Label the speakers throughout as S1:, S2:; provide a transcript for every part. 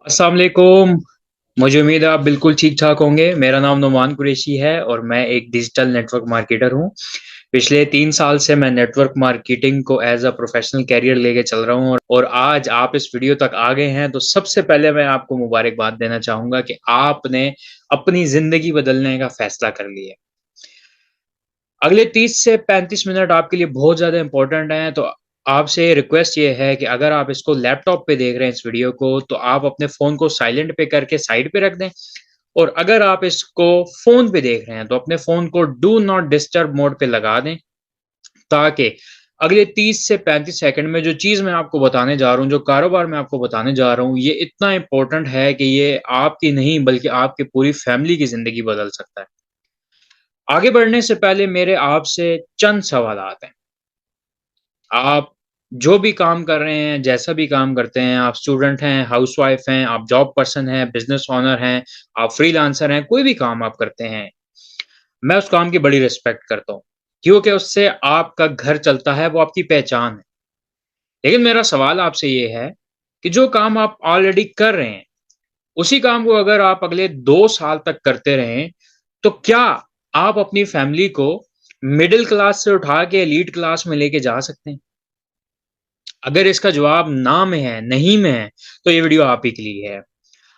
S1: अस्सलाम वालेकुम। मुझे उम्मीद है आप बिल्कुल ठीक-ठाक होंगे। मेरा नाम नुमान कुरैशी है और मैं एक डिजिटल नेटवर्क मार्केटर हूँ। पिछले 3 साल से मैं नेटवर्क मार्केटिंग को एज़ अ प्रोफ़ेशनल करियर लेके चल रहा हूँ और आज आप इस वीडियो तक आ गए हैं, तो सबसे पहले मैं आपको मुबारकबाद देना चाहूँगा कि आपने अपनी ज़िंदगी बदलने का फ़ैसला कर लिया है। अगले 30 से 35 मिनट आपके लिए बहुत ज़्यादा इम्पोर्टेंट हैं, तो आपसे रिक्वेस्ट ये है कि अगर आप इसको लैपटॉप पे देख रहे हैं इस वीडियो को, तो आप अपने फ़ोन को साइलेंट पे करके साइड पे रख दें और अगर आप इसको फ़ोन पे देख रहे हैं, तो अपने फ़ोन को डू नॉट डिस्टर्ब मोड पे लगा दें, ताकि अगले 30 से 35 सेकंड में जो चीज़ मैं आपको बताने जा रहा हूँ, जो कारोबार मैं आपको बताने जा रहा हूँ, ये इतना इम्पोर्टेंट है कि ये आपकी नहीं बल्कि आपकी पूरी फ़ैमिली की ज़िंदगी बदल सकता है। आगे बढ़ने से पहले मेरे आपसे चंद सवालात हैं। आप जो भी काम कर रहे हैं, जैसा भी काम करते हैं, आप स्टूडेंट हैं, हाउसवाइफ हैं, आप जॉब पर्सन हैं, बिज़नेस ओनर हैं, आप फ्रीलांसर हैं, कोई भी काम आप करते हैं, मैं उस काम की बड़ी रिस्पेक्ट करता हूँ, क्योंकि उससे आपका घर चलता है, वो आपकी पहचान है। लेकिन मेरा सवाल आपसे ये है कि जो काम आप ऑलरेडी कर रहे हैं, उसी काम को अगर आप अगले 2 साल तक करते रहें, तो क्या आप अपनी फैमिली को मिडल क्लास से उठा के एलीट क्लास में लेके जा सकते हैं? अगर इसका जवाब ना में है, नहीं में है, तो ये वीडियो आप ही के लिए है।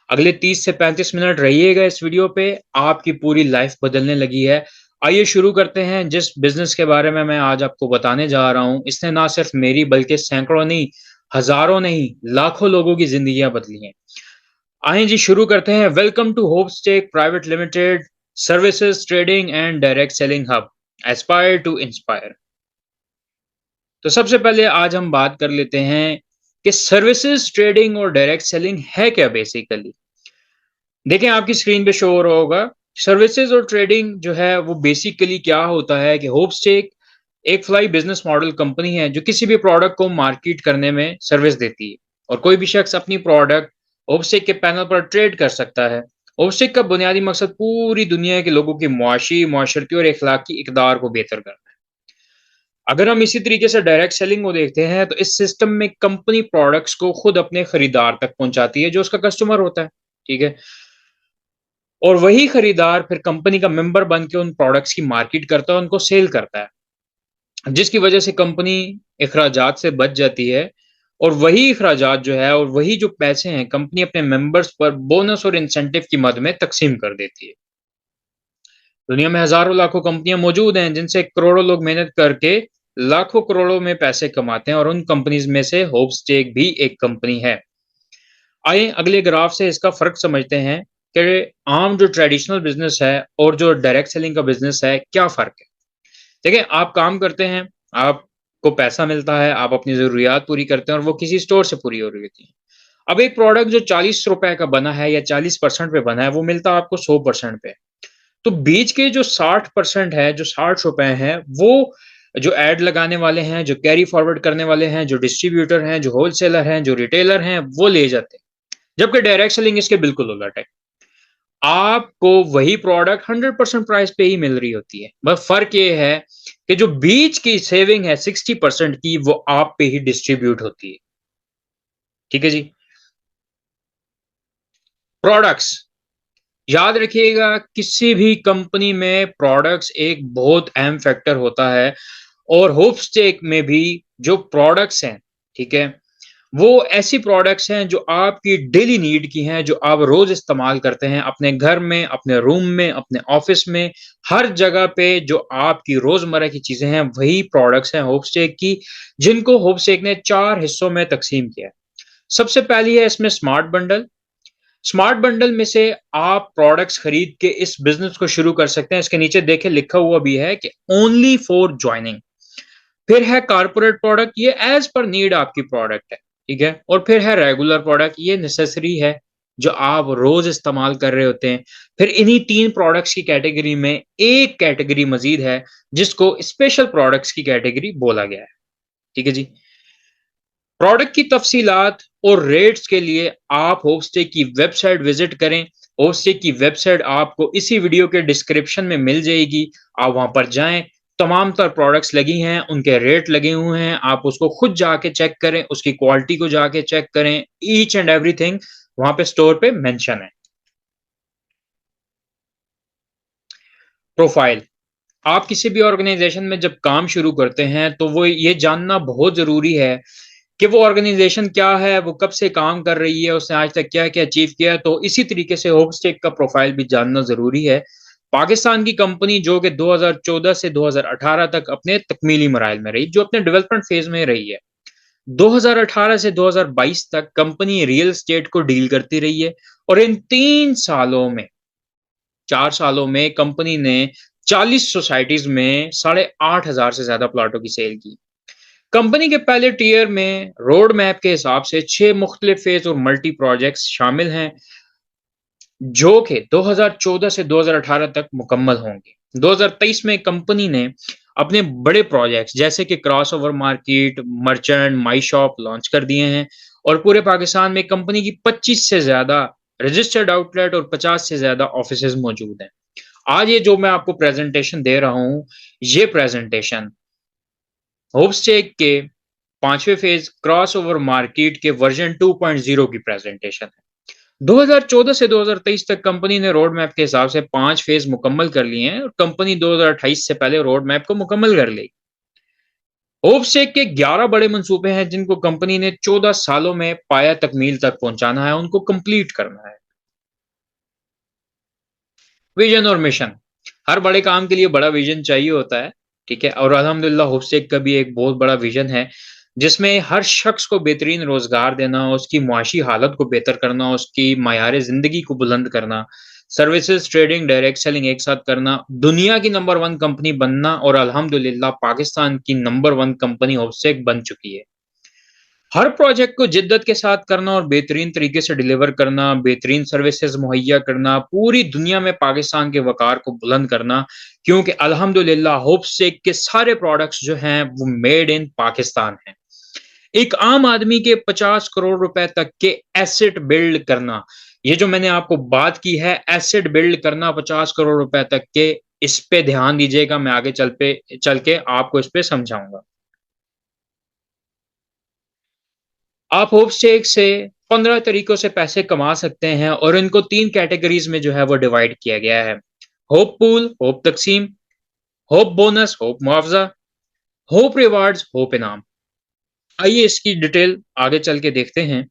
S1: अगले 30 से 35 मिनट रहिएगा इस वीडियो पे, आपकी पूरी लाइफ बदलने लगी है। आइए शुरू करते हैं जिस बिज़नेस के बारे में मैं आज आपको बताने जा रहा हूँ, इसने ना सिर्फ मेरी बल्कि सैकड़ों नहीं, हज़ारों नहीं, लाखों लोगों की ज़िंदगियाँ बदली हैं। आइए जी शुरू करते हैं। Welcome to Hopestake private limited, services, trading and direct selling hub, aspire to inspire. तो सबसे पहले आज हम बात कर लेते हैं कि सर्विसेज ट्रेडिंग और डायरेक्ट सेलिंग है क्या बेसिकली। देखें आपकी स्क्रीन पे शो हो रहा होगा। सर्विसेज और ट्रेडिंग जो है वो बेसिकली क्या होता है कि होपस्टेक एक फ्लाई बिजनेस मॉडल कंपनी है जो किसी भी प्रोडक्ट को मार्केट करने में सर्विस देती है और कोई भी शख्स अपनी प्रोडक्ट होपस्टेक के पैनल पर ट्रेड कर सकता है। होपस्टेक का बुनियादी मकसद पूरी दुनिया के लोगों की मुआशी, माशरती और इखलाकी इकदार को बेहतर करना है। अगर हम इसी तरीके से डायरेक्ट सेलिंग को देखते हैं, तो इस सिस्टम में कंपनी प्रोडक्ट्स को खुद अपने खरीदार तक पहुंचाती है, जो उसका कस्टमर होता है, ठीक है? और वही खरीदार फिर कंपनी का मेंबर बन के उन प्रोडक्ट्स की मार्केट करता है, उनको सेल करता है, जिसकी वजह से कंपनी इखराजात से बच जाती है और वही इखराजात जो है और वही जो पैसे हैं, कंपनी अपने मेंबर्स पर बोनस और इंसेंटिव की मद में तक़सीम कर देती है। दुनिया में हज़ारों लाखों कंपनियाँ मौजूद हैं, जिनसे करोड़ों लोग मेहनत करके लाखों करोड़ों में पैसे कमाते हैं और उन कंपनीज़ में से होपस्टेक भी एक कंपनी है। आइए अगले ग्राफ से इसका फ़र्क समझते हैं कि आम जो ट्रेडिशनल बिज़नेस है और जो डायरेक्ट सेलिंग का बिज़नेस है, क्या फ़र्क है? देखिए, आप काम करते हैं, आपको पैसा मिलता है, आप अपनी ज़रूरियात पूरी करते हैं और वो किसी स्टोर से पूरी हो रही होती हैं। अब एक प्रोडक्ट जो ₹40 का बना है या 40% पे बना है, वो मिलता है आपको 100% पे। तो बीच के जो 60% है, जो ₹60 हैं, वो जो ऐड लगाने वाले हैं, जो कैरी फॉरवर्ड करने वाले हैं, जो डिस्ट्रीब्यूटर हैं, जो होलसेलर हैं, जो रिटेलर हैं, वो ले जाते हैं। जबकि डायरेक्ट सेलिंग इसके बिल्कुल उलट है। आपको वही प्रोडक्ट 100% प्राइस पे ही मिल रही होती है। बस फ़र्क ये है कि जो बीच की सेविंग है 60% की, वो आप पे ही डिस्ट्रीब्यूट होती है। ठीक है जी? प्रोडक्ट्स याद रखिएगा, किसी भी कंपनी में प्रोडक्ट्स एक बहुत अहम फैक्टर होता है और होपस्टेक में भी जो प्रोडक्ट्स हैं, ठीक है? वो ऐसी प्रोडक्ट्स हैं जो आपकी डेली नीड की हैं, जो आप रोज़ इस्तेमाल करते हैं अपने घर में, अपने रूम में, अपने ऑफ़िस में, हर जगह पे जो आपकी रोज़मर्रा की चीज़ें हैं, वही प्रोडक्ट्स हैं होपस्टेक की, जिनको होपस्टेक ने 4 हिस्सों में तक़सीम किया है। सबसे पहली है इसमें स्मार्ट बंडल। स्मार्ट बंडल में से आप प्रोडक्ट्स खरीद के इस बिज़नेस को शुरू कर सकते हैं। इसके नीचे देखें लिखा हुआ भी है कि ओनली फॉर जॉइनिंग। फिर है कॉर्पोरेट प्रोडक्ट, ये एज़ पर नीड आपकी प्रोडक्ट है, ठीक है? और फिर है रेगुलर प्रोडक्ट, ये नेसेसरी है, जो आप रोज़ इस्तेमाल कर रहे होते हैं। फिर इन्हीं 3 प्रोडक्ट्स की कैटेगरी में एक कैटेगरी मज़ीद है, जिसको स्पेशल प्रोडक्ट्स की कैटेगरी बोला गया है, ठीक है जी? प्रोडक्ट की तफ़सीलात और रेट्स के लिए आप होपस्टेक की वेबसाइट विज़िट करें। होपस्टेक की वेबसाइट आपको इसी वीडियो के डिस्क्रिप्शन में मिल जाएगी। आप वहाँ पर जाएँ, तमाम तर प्रोडक्ट्स लगी हैं, उनके रेट लगे हुए हैं, आप उसको खुद जाके चेक करें, उसकी क्वालिटी को जाके चेक करें, ईच एंड एवरीथिंग वहां पे स्टोर पे मेंशन है। प्रोफाइल, आप किसी भी ऑर्गेनाइजेशन में जब काम शुरू करते हैं तो वो ये जानना बहुत ज़रूरी है कि वो ऑर्गेनाइजेशन क्या है, वो कब से काम कर रही है, उसने आज तक क्या-क्या अचीव किया है। तो इसी तरीके से होपस्टेक का प्रोफाइल भी जानना ज़रूरी है। पाकिस्तान की कंपनी जो कि 2014 से 2018 तक अपने तकमीली मराहिल में रही, जो अपने डेवलपमेंट फेज़ में रही है। 2018 से 2022 तक कंपनी रियल एस्टेट को डील करती रही है और इन 3 सालों में 4 सालों में कंपनी ने 40 सोसाइटीज़ में 8,500 से ज़्यादा प्लॉटों की सेल की। कंपनी के पहले टियर में रोड मैप के हिसाब से 6 मुख्तलिफ फेज़ और मल्टी प्रोजेक्ट्स शामिल हैं, जो कि 2014 से 2018 तक मुकम्मल होंगे। 2023 में कंपनी ने अपने बड़े प्रोजेक्ट्स जैसे कि crossover market, merchant, my shop launch कर दिए हैं और पूरे पाकिस्तान में कंपनी की 25 से ज़्यादा रजिस्टर्ड आउटलेट और 50 से ज़्यादा ऑफिसेज़ मौजूद हैं। आज ये जो मैं आपको प्रेज़ेंटेशन दे रहा हूँ, ये प्रेज़ेंटेशन होपस्टेक के 5वें फेज़ क्रॉसओवर मार्केट के वर्ज़न 2.0 की प्रेज़ेंटेशन है। 2014 से 2023 तक कंपनी ने रोड मैप के हिसाब से 5 फेज़ मुकम्मल कर लिए हैं और कंपनी 2028 से पहले रोड मैप को मुकम्मल कर लेगी। होपस्टेक के 11 बड़े मंसूबे हैं जिनको कंपनी ने 14 सालों में पाया तकमील तक पहुँचाना है, उनको कंप्लीट करना है। विज़न और मिशन, हर बड़े काम के लिए बड़ा विज़न चाहिए होता है, ठीक है? और अल्हम्दुलिल्लाह होपस्टेक का भी एक बहुत बड़ा विज़न है, जिसमें हर शख्स को बेहतरीन रोज़गार देना, उसकी मुआशी हालत को बेहतर करना, उसकी मयार ज़िंदगी को बुलंद करना, सर्विसेज़, ट्रेडिंग, डायरेक्ट सेलिंग एक साथ करना, दुनिया की नंबर 1 कंपनी बनना और अल्हम्दुलिल्लाह पाकिस्तान की नंबर 1 कंपनी होपस्टेक बन चुकी है। हर प्रोजेक्ट को जिद्दत के साथ करना और बेहतरीन तरीके से डिलीवर करना, बेहतरीन सर्विसेज़ मुहैया करना, पूरी दुनिया में पाकिस्तान के वक़ार को बुलंद करना, क्योंकि अल्हम्दुलिल्लाह होपस्टेक के सारे प्रोडक्ट्स जो हैं, वो मेड इन पाकिस्तान हैं। एक आम आदमी के 50 करोड़ रुपए तक के एसेट बिल्ड करना, ये जो मैंने आपको बात की है एसेट बिल्ड करना 50 करोड़ रुपए तक के, इस पे ध्यान दीजिएगा, मैं आगे चल के आपको इस पे समझाऊँगा। आप होपस्टेक से 15 तरीकों से पैसे कमा सकते हैं और इनको 3 कैटेगरीज़ में जो है वो डिवाइड किया गया है। होप पूल, होप तकसीम, होप बोनस, होप मुआवज़ा, होप रिवार्ड्स, होप इनाम। आइए इसकी डिटेल आगे चल के देखते हैं।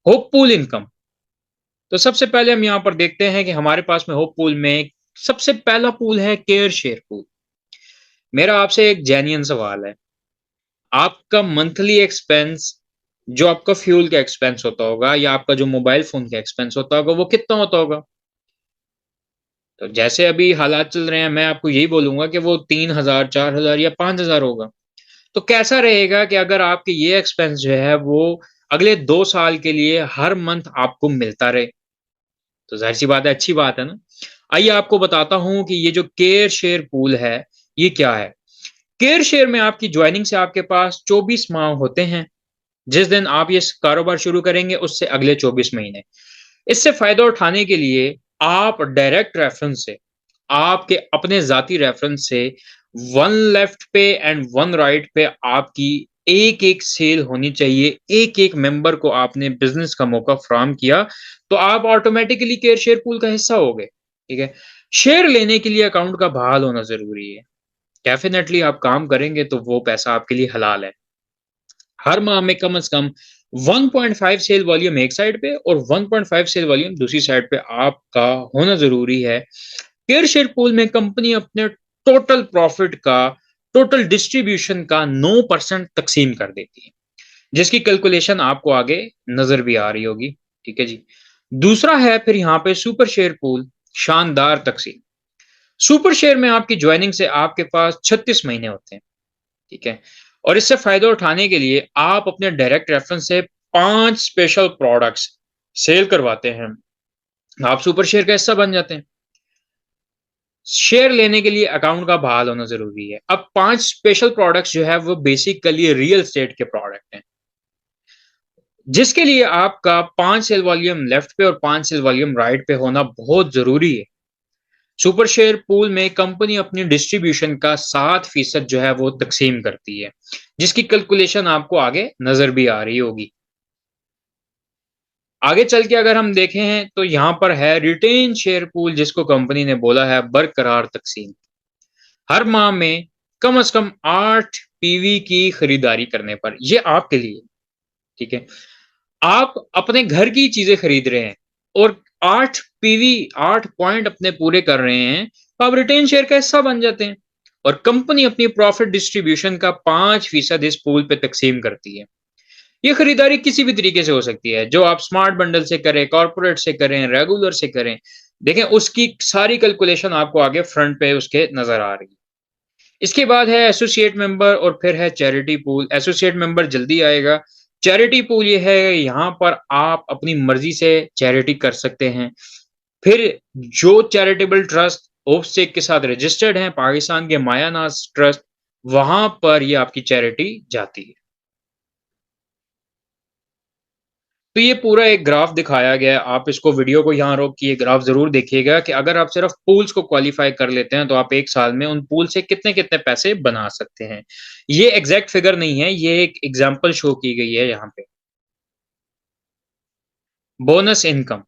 S1: होप पूल इनकम, तो सबसे पहले हम यहाँ पर देखते हैं कि हमारे पास में होप पूल में सबसे पहला पूल है केयर शेयर पूल। मेरा आपसे एक जेन्युइन सवाल है, आपका मंथली एक्सपेंस जो आपका फ्यूल का एक्सपेंस होता होगा या आपका जो मोबाइल फ़ोन का एक्सपेंस होता होगा, वो कितना होता होगा? तो जैसे अभी हालात चल रहे हैं, मैं आपको यही बोलूँगा कि वो 3000, 4000 या 5000 होगा। तो कैसा रहेगा कि अगर आपके ये एक्सपेंस जो है, वो अगले 2 साल के लिए हर मंथ आपको मिलता रहे? तो ज़ाहिर-सी बात है, अच्छी बात है ना? आइए आपको बताता हूँ कि ये जो केयर शेयर पूल है, ये क्या है? केयर शेयर में आपकी जॉइनिंग से आपके पास 24 माह होते हैं। जिस दिन आप ये कारोबार शुरू करेंगे उससे अगले 24 महीने। इससे फ़ायदा उठाने के लिए आप डायरेक्ट रेफ़रेंस से, आपके अपने ज़ाती रेफ़रेंस से 1 लेफ्ट पे एंड 1 राइट पे आपकी एक-एक सेल होनी चाहिए। एक-एक मेंबर को आपने बिज़नेस का मौका फ़राहम किया, तो आप ऑटोमैटिकली केयर शेयर पूल का हिस्सा हो गए, ठीक है? शेयर लेने के लिए अकाउंट का बहाल होना ज़रूरी है। डेफ़िनेटली आप काम करेंगे तो वो पैसा आपके लिए हलाल है। हर माह में कम से कम 1.5 सेल वॉल्यूम एक साइड पे और 1.5 सेल वॉल्यूम दूसरी साइड पे आपका होना ज़रूरी है। केयर शेयर पूल में कंपनी अपने टोटल प्रॉफ़िट का, टोटल डिस्ट्रीब्यूशन का 9% तक़सीम कर देती है, जिसकी कैलकुलेशन आपको आगे नज़र भी आ रही होगी, ठीक है जी। दूसरा है फिर यहाँ पे सुपर शेयर पूल, शानदार तक़सीम। सुपर शेयर में आपकी जॉइनिंग से आपके पास 36 महीने होते हैं। ठीक है? और इससे फ़ायदा उठाने के लिए आप अपने डायरेक्ट रेफ़रेंस से 5 स्पेशल प्रोडक्ट्स सेल करवाते हैं। आप सुपर शेयर का हिस्सा बन जाते हैं। शेयर लेने के लिए अकाउंट का बहाल होना ज़रूरी है। अब 5 स्पेशल प्रोडक्ट्स जो है वो बेसिकली रियल एस्टेट के प्रोडक्ट हैं। जिसके लिए आपका 5 सेल वॉल्यूम लेफ्ट पे और 5 सेल वॉल्यूम राइट पे होना बहुत ज़रूरी है। सुपर शेयर पूल में कंपनी अपनी डिस्ट्रीब्यूशन का 7% जो है वो तक़सीम करती है, जिसकी कैलकुलेशन आपको आगे नज़र भी आ रही होगी। आगे चल के अगर हम देखें हैं तो यहाँ पर है रिटेन शेयर पूल, जिसको कंपनी ने बोला है बरकरार तकसीम। हर माह में कम से कम 8 पीवी की खरीदारी करने पर, ये आपके लिए, ठीक है। आप अपने घर की चीजें खरीद रहे हैं और 8 पीवी 8 पॉइंट अपने पूरे कर रहे हैं, तो आप रिटेन शेयर का हिस्सा बन जाते हैं और कंपनी अपनी प्रॉफिट डिस्ट्रीब्यूशन का 5% इस पूल पे तकसीम करती है। ये खरीदारी किसी भी तरीके से हो सकती है, जो आप स्मार्ट बंडल से करें, कॉर्पोरेट से करें, रेगुलर से करें। देखें उसकी सारी कैलकुलेशन आपको आगे फ्रंट पे उसके नजर आ रही है। इसके बाद है एसोसिएट मेंबर और फिर है चैरिटी पूल। एसोसिएट मेंबर जल्दी आएगा। चैरिटी पूल ये है, यहाँ पर आप अपनी मर्जी से चैरिटी कर सकते हैं। फिर जो चैरिटेबल ट्रस्ट होपस्टेक के साथ रजिस्टर्ड हैं, पाकिस्तान के मायानाज ट्रस्ट, वहां पर ये आपकी चैरिटी जाती है। तो ये पूरा एक ग्राफ दिखाया गया है। आप इसको वीडियो को यहाँ रोक के ये ग्राफ ज़रूर देखिएगा कि अगर आप सिर्फ पूल्स को क्वालीफाई कर लेते हैं, तो आप 1 साल में उन पूल से कितने-कितने पैसे बना सकते हैं। ये एग्ज़ैक्ट फिगर नहीं है, ये एक एग्ज़ाम्पल शो की गई है यहाँ पे। Bonus income.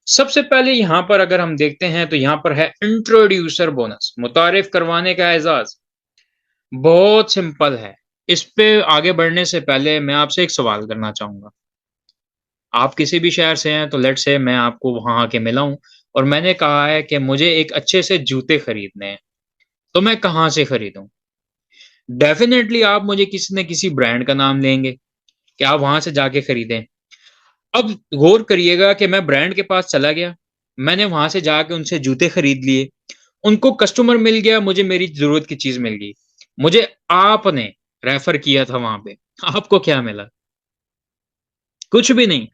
S1: सबसे पहले यहाँ पर अगर हम देखते हैं, तो यहाँ पर है इंट्रोड्यूसर बोनस, मुतारिफ करवाने का एज़ाज़। बहुत सिंपल है। इस पे आगे बढ़ने से पहले मैं आपसे एक सवाल करना चाहूँगा। आप किसी भी शहर से हैं, तो लेट्स से मैं आपको वहाँ आके मिला हूँ और मैंने कहा है कि मुझे एक अच्छे से जूते खरीदने हैं, तो मैं कहाँ से खरीदूँ? डेफ़िनेटली आप मुझे किसी न किसी ब्रांड का नाम लेंगे कि आप वहाँ से जाके खरीदें। अब गौर करिएगा कि मैं ब्रांड के पास चला गया, मैंने वहाँ से जाके उनसे जूते खरीद लिए, उनको कस्टमर मिल गया, मुझे मेरी ज़रूरत की चीज़ मिल गई। मुझे आपने रेफ़र किया था वहाँ पे, आपको क्या मिला? कुछ भी नहीं।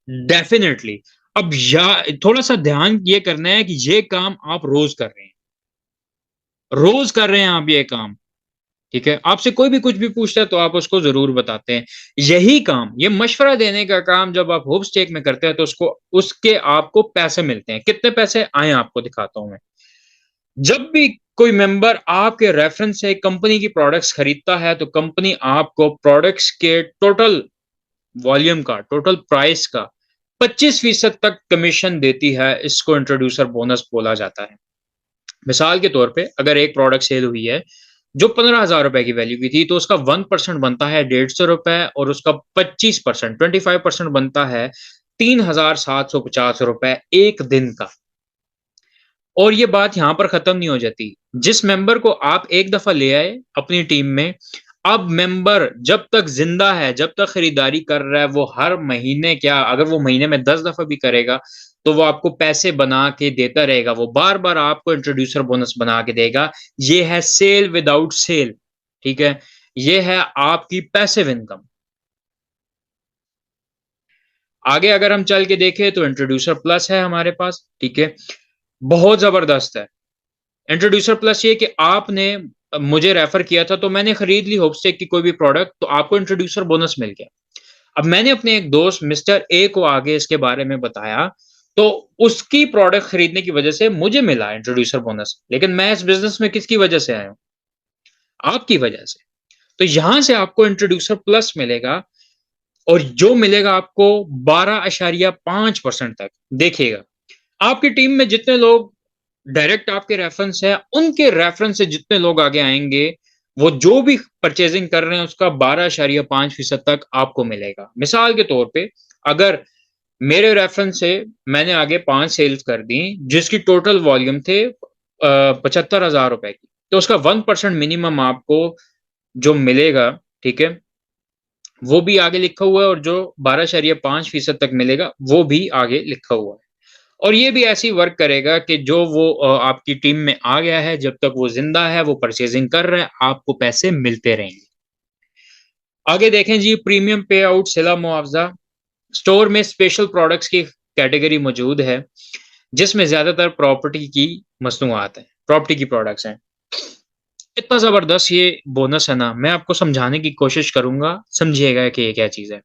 S1: डेफ़िनेटली। अब या थोड़ा-सा ध्यान ये करना है कि ये काम आप रोज़ कर रहे हैं। रोज़ कर रहे हैं आप ये काम, ठीक है? आपसे कोई भी कुछ भी पूछता है तो आप उसको ज़रूर बताते हैं। यही काम, ये मशवरा देने का काम जब आप होप स्टेक में करते हैं तो उसके आपको पैसे मिलते हैं। कितने पैसे आएँ आपको दिखाता हूँ मैं। जब भी कोई मेंबर आपके रेफ़रेंस से कंपनी की प्रोडक्ट्स खरीदता है, तो कंपनी आपको प्रोडक्ट्स के टोटल वॉल्यूम का, टोटल प्राइस का 25% तक कमीशन देती है। इसको इंट्रोड्यूसर बोनस बोला जाता है। मिसाल के तौर पे अगर एक प्रोडक्ट सेल हुई है जो 15,000 रुपए की वैल्यू की थी, तो उसका 1% बनता है 150 रुपए और उसका 25% 25% बनता है 3,750 रुपए एक दिन का। और ये बात यहाँ पर खत्म नहीं हो जाती। जिस मेंबर को आप एक दफा ले आए अपनी टीम में, अब मेंबर जब तक जिंदा है, जब तक खरीदारी कर रहा है, वो हर महीने क्या, अगर वो महीने में 10 दफा भी करेगा, तो वो आपको पैसे बना के देता रहेगा। वो बार-बार आपको इंट्रोड्यूसर बोनस बना के देगा। ये है सेल विदाउट सेल, ठीक है? ये है आपकी पैसिव इनकम। आगे अगर हम चल के देखें तो इंट्रोड्यूसर प्लस है हमारे पास, ठीक है? बहुत ज़बरदस्त है। इंट्रोड्यूसर प्लस ये कि आपने मुझे रेफर किया था, तो मैंने खरीद ली होपस्टेक की कोई भी प्रोडक्ट, तो आपको इंट्रोड्यूसर बोनस मिल गया। अब मैंने अपने एक दोस्त मिस्टर ए को आगे इसके बारे में बताया, तो उसकी प्रोडक्ट खरीदने की वजह से मुझे मिला इंट्रोड्यूसर बोनस। लेकिन मैं इस बिजनेस में किसकी वजह से आया हूँ? आपकी वजह से। तो यहां से आपको इंट्रोड्यूसर प्लस मिलेगा और जो मिलेगा आपको 12.5% तक। देखिएगा, आपकी टीम में जितने लोग डायरेक्ट आपके रेफरेंस है, उनके रेफरेंस से जितने लोग आगे आएँगे, वो जो भी परचेज़िंग कर रहे हैं, उसका 12.5% तक आपको मिलेगा। मिसाल के तौर पे, अगर मेरे रेफरेंस से मैंने आगे 5 सेल्स कर दी, जिसकी टोटल वॉल्यूम थे 75,000 रुपए की, तो उसका 1% मिनिमम आपको जो मिलेगा, ठीक है? वो भी आगे लिखा हुआ है और जो 12.5% तक मिलेगा, वो भी आगे लिखा हुआ है। और ये भी ऐसे ही वर्क करेगा कि जो वो आपकी टीम में आ गया है, जब तक वो ज़िंदा है, वो परचेज़िंग कर रहा है, आपको पैसे मिलते रहेंगे। आगे देखें जी, प्रीमियम पे आउट, सिला मुआवज़ा। स्टोर में स्पेशल प्रोडक्ट्स की कैटेगरी मौजूद है, जिसमें ज़्यादातर प्रॉपर्टी की मसनूआत हैं, प्रॉपर्टी की प्रोडक्ट्स हैं। इतना ज़बरदस्त ये बोनस है ना, मैं आपको समझाने की कोशिश करूँगा, समझिएगा कि ये क्या चीज़ है।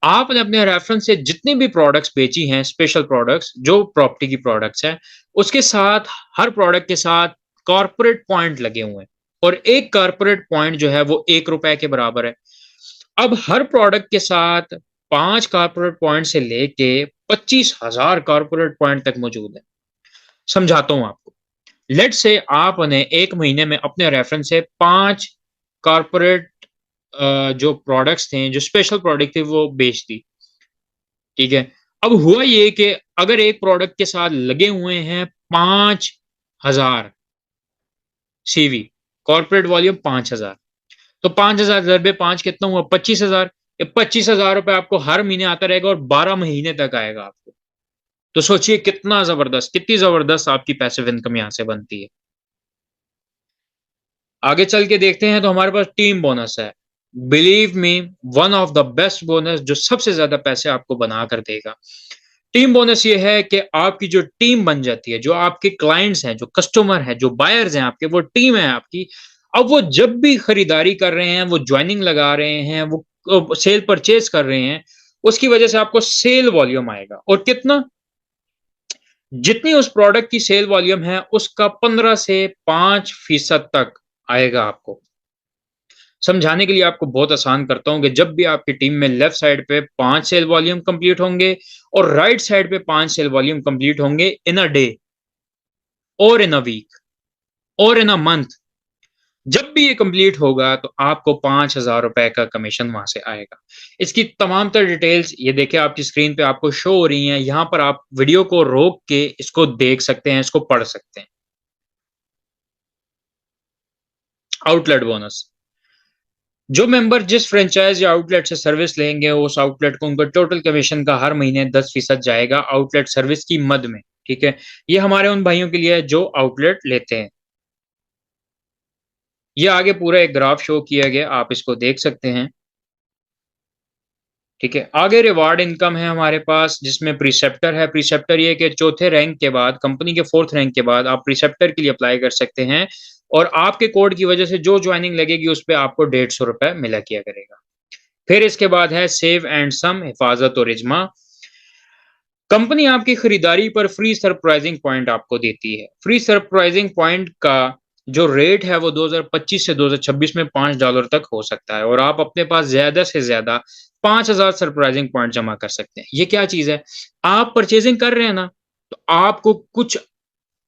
S1: आपने अपने रेफरेंस से जितनी भी प्रोडक्ट्स बेची हैं, स्पेशल प्रोडक्ट्स, जो प्रॉपर्टी की प्रोडक्ट्स हैं, उसके साथ, हर प्रोडक्ट के साथ कॉर्पोरेट पॉइंट लगे हुए हैं और एक कॉर्पोरेट पॉइंट जो है वो ₹1 के बराबर है। अब हर प्रोडक्ट के साथ 5 कॉर्पोरेट पॉइंट से लेके 25,000 कॉर्पोरेट पॉइंट तक मौजूद है। समझाता हूँ आपको। लेट्स से आपने 1 महीने में अपने रेफरेंस से 5 कॉर्पोरेट जो प्रोडक्ट्स थे, जो स्पेशल प्रोडक्ट थे वो बेच दी, ठीक है? अब हुआ ये कि अगर एक प्रोडक्ट के साथ लगे हुए हैं 5,000 सीवी, कॉर्पोरेट वॉल्यूम 5,000, तो 5,000 ज़रबे 5 कितना हुआ? 25,000। ये 25,000 रुपए आपको हर महीने आता रहेगा और 12 महीने तक आएगा आपको। तो सोचिए कितना ज़बरदस्त, कितनी ज़बरदस्त आपकी पैसिव इनकम यहाँ से बनती है। आगे चल के देखते हैं तो हमारे पास टीम बोनस है। Believe me, one of the best bonus जो सबसे ज़्यादा पैसे आपको बना कर देगा। टीम बोनस ये है कि आपकी जो टीम बन जाती है, जो आपके क्लाइंट्स हैं, जो कस्टमर हैं, जो बायर्स हैं आपके, वो टीम है आपकी। अब वो जब भी खरीदारी कर रहे हैं, वो जॉइनिंग लगा रहे हैं, वो सेल परचेज कर रहे हैं, उसकी वजह से आपको सेल वॉल्यूम आएगा। और कितना? जितनी उस प्रोडक्ट की सेल वॉल्यूम है, उसका 15 से 5% तक आएगा आपको। समझाने के लिए आपको बहुत आसान करता हूँ कि जब भी आपकी टीम में लेफ्ट साइड पे 5 सेल वॉल्यूम कंप्लीट होंगे और राइट साइड पे 5 सेल वॉल्यूम कंप्लीट होंगे इन अ डे और इन अ वीक और इन अ मंथ, जब भी ये कंप्लीट होगा तो आपको 5,000 रुपए का कमीशन वहां से आएगा। इसकी तमाम तर डिटेल्स ये देखिए आपकी स्क्रीन पे आपको शो हो रही हैं। यहाँ पर आप वीडियो को रोक के इसको देख सकते हैं, इसको पढ़ सकते हैं। आउटलेट बोनस, जो मेंबर जिस फ्रेंचाइज या आउटलेट से सर्विस लेंगे उस आउटलेट को उनका टोटल कमीशन का हर महीने 10% जाएगा आउटलेट सर्विस की मद में, ठीक है? ये हमारे उन भाइयों के लिए है जो आउटलेट लेते हैं। ये आगे पूरा एक ग्राफ शो किया गया, आप इसको देख सकते हैं, ठीक है? आगे रिवार्ड इनकम है हमारे पास, जिसमें प्रीसेप्टर है। प्रीसेप्टर ये कि चौथे रैंक के बाद, कंपनी के 4th रैंक के बाद आप प्रीसेप्टर के लिए अप्लाई कर सकते हैं और आपके कोड की वजह से जो ज्वाइनिंग लगेगी उस पे आपको 150 रुपए मिला किया करेगा। फिर इसके बाद है सेव एंड सम, हिफाजत और इजमा। कंपनी आपकी खरीदारी पर फ्री सरप्राइजिंग पॉइंट आपको देती है। फ्री सरप्राइजिंग पॉइंट का जो रेट है वो 2025 से 2026 में $5 तक हो सकता है और आप अपने पास ज्यादा से ज्यादा 5,000 सरप्राइजिंग पॉइंट जमा कर सकते हैं। ये क्या चीज है? आप परचेजिंग कर रहे हैं ना, तो आपको कुछ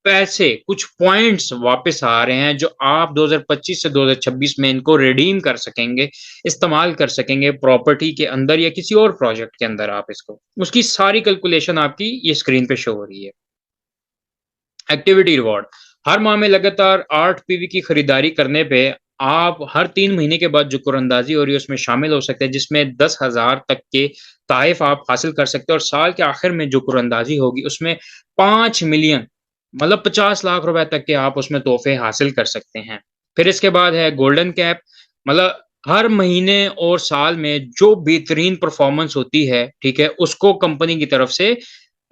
S1: पैसे, कुछ पॉइंट्स वापस आ रहे हैं जो आप 2025 से 2026 में इनको रिडीम कर सकेंगे, इस्तेमाल कर सकेंगे प्रॉपर्टी के अंदर या किसी और प्रोजेक्ट के अंदर आप इसको। उसकी सारी कैलकुलेशन आपकी ये स्क्रीन पे शो हो रही है। एक्टिविटी रिवॉर्ड, हर माह में लगातार 8 पीवी की खरीदारी करने पे आप हर 3 महीने के बाद जो कुरंदाजी हो रही है उसमें शामिल हो सकते हैं, जिसमें 10,000 तक के तोहफ़े आप हासिल कर सकते हैं और साल के आखिर में जो कुरंदाजी होगी उसमें 5 मिलियन मतलब 50 लाख रुपए तक के आप उसमें तोहफ़े हासिल कर सकते हैं। फिर इसके बाद है गोल्डन कैप, मतलब हर महीने और साल में जो बेहतरीन परफॉर्मेंस होती है, ठीक है, उसको कंपनी की तरफ से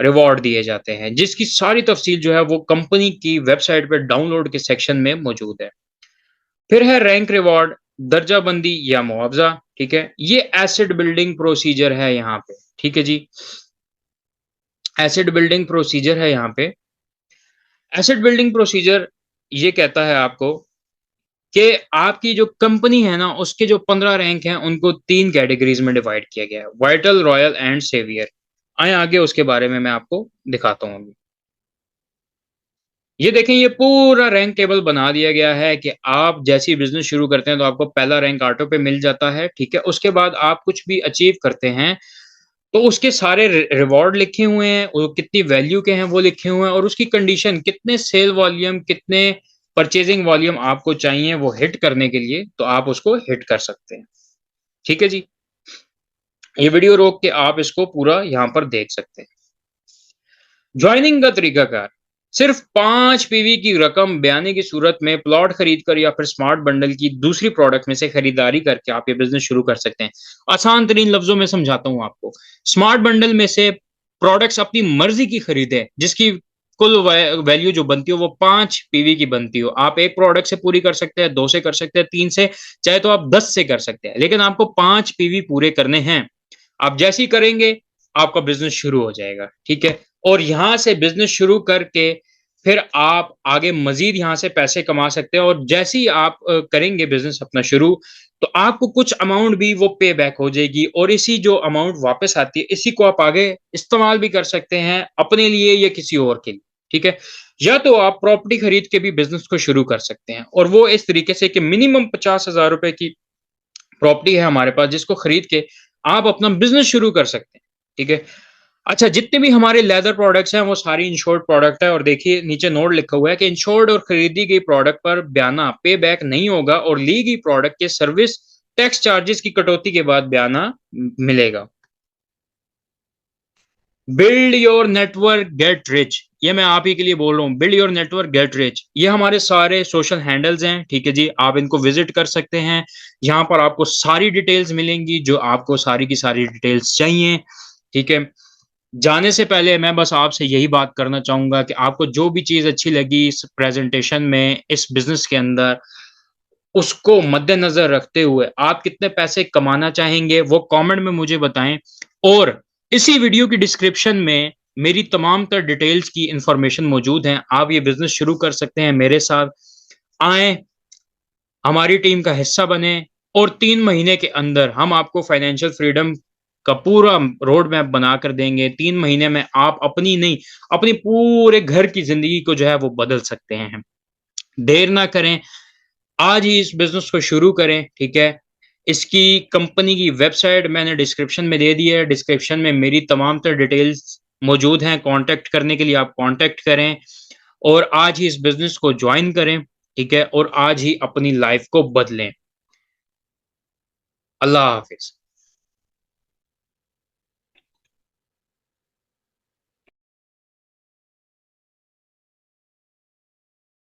S1: रिवॉर्ड दिए जाते हैं, जिसकी सारी तफसील जो है वो कंपनी की वेबसाइट पे डाउनलोड के सेक्शन में मौजूद है। फिर है रैंक रिवॉर्ड, दर्जा बंदी या मुआवजा, ठीक है? ये एसेट बिल्डिंग प्रोसीजर है यहाँ पे, ठीक है जी? एसेट बिल्डिंग प्रोसीजर है यहाँ पे। एसेट बिल्डिंग प्रोसीजर ये कहता है आपको कि आपकी जो कंपनी है ना, उसके जो 15 रैंक हैं, उनको 3 कैटेगरीज़ में डिवाइड किया गया है, वाइटल, रॉयल एंड सेवियर। आइए आगे उसके बारे में मैं आपको दिखाता हूँ अभी। ये देखें, ये पूरा रैंक टेबल बना दिया गया है कि आप जैसे ही बिज़नेस शुरू करते हैं तो आपको पहला रैंक ऑटो पे मिल जाता है, ठीक है? उसके बाद आप कुछ भी अचीव करते हैं, तो उसके सारे रिवॉर्ड लिखे हुए हैं, वो कितनी वैल्यू के हैं वो लिखे हुए हैं और उसकी कंडीशन, कितने सेल वॉल्यूम, कितने परचेजिंग वॉल्यूम आपको चाहिए वो हिट करने के लिए, तो आप उसको हिट कर सकते हैं। ठीक है जी? ये वीडियो रोक के आप इसको पूरा यहाँ पर देख सकते हैं। जॉइनिंग का तरीकाकार, सिर्फ 5 पीवी की रकम बयाने की सूरत में प्लॉट खरीद कर या फिर स्मार्ट बंडल की दूसरी प्रोडक्ट में से खरीदारी करके आप ये बिजनेस शुरू कर सकते हैं। आसान तरीन लफ्जों में समझाता हूं आपको। स्मार्ट बंडल में से प्रोडक्ट्स अपनी मर्जी की खरीदें, जिसकी कुल वैल्यू जो बनती हो वो 5 पीवी की बनती हो। आप एक प्रोडक्ट से पूरी कर सकते हैं, 2 से कर सकते हैं, 3 से, चाहे तो आप 10 से कर सकते हैं, लेकिन आपको 5 पीवी पूरे करने हैं। आप जैसे ही करेंगे आपका बिजनेस शुरू हो जाएगा, ठीक है? और यहां से बिजनेस शुरू करके फिर आप आगे मज़ीद यहाँ से पैसे कमा सकते हैं और जैसे ही आप करेंगे बिज़नेस अपना शुरू, तो आपको कुछ अमाउंट भी वो पे बैक हो जाएगी और इसी जो अमाउंट वापस आती है, इसी को आप आगे इस्तेमाल भी कर सकते हैं अपने लिए या किसी और के लिए, ठीक है? या तो आप प्रॉपर्टी खरीद के भी बिज़नेस को शुरू कर सकते हैं और वो इस तरीके से कि मिनिमम 50,000 रुपए की प्रॉपर्टी है हमारे पास जिसको खरीद के आप अपना बिज़नेस शुरू कर सकते हैं, ठीक है? अच्छा, जितने भी हमारे लेदर प्रोडक्ट्स हैं वो सारी इंश्योर्ड प्रोडक्ट है और देखिए नीचे नोट लिखा हुआ है कि इंश्योर्ड और खरीदी गई प्रोडक्ट पर बयाना पे बैक नहीं होगा और ली गई प्रोडक्ट के सर्विस टैक्स चार्जेस की कटौती के बाद बयाना मिलेगा। Build your network get rich, ये मैं आप ही के लिए बोल रहा हूँ। Build your network get rich, ये हमारे सारे सोशल हैंडल्स हैं, ठीक है जी। आप इनको विजिट कर सकते हैं, यहाँ पर आपको सारी डिटेल्स मिलेंगी जो आपको सारी की सारी डिटेल्स चाहिए, ठीक है। जाने से पहले मैं बस आपसे यही बात करना चाहूँगा कि आपको जो भी चीज़ अच्छी लगी इस प्रेज़ेंटेशन में, इस बिज़नेस के अंदर, उसको मद्देनज़र रखते हुए आप कितने पैसे कमाना चाहेंगे, वो कमेंट में मुझे बताएँ और इसी वीडियो की डिस्क्रिप्शन में मेरी तमाम तर डिटेल्स की इन्फॉर्मेशन मौजूद है। आप ये बिज़नेस शुरू कर सकते हैं मेरे साथ। आएँ, हमारी टीम का हिस्सा बनें और 3 महीने के अंदर हम आपको फाइनेंशियल फ्रीडम का पूरा रोड मैप बनाकर देंगे। 3 महीने में आप अपनी नहीं, अपनी पूरे घर की ज़िंदगी को जो है वो बदल सकते हैं। देर ना करें, आज ही इस बिज़नेस को शुरू करें, ठीक है? इसकी कंपनी की वेबसाइट मैंने डिस्क्रिप्शन में दे दी है। डिस्क्रिप्शन में मेरी तमाम तर डिटेल्स मौजूद हैं। कॉन्टैक्ट करने के लिए आप कॉन्टैक्ट करें और आज ही इस बिज़नेस को जॉइन करें, ठीक है? और आज ही अपनी लाइफ़ को बदलें। अल्लाह हाफ़िज़।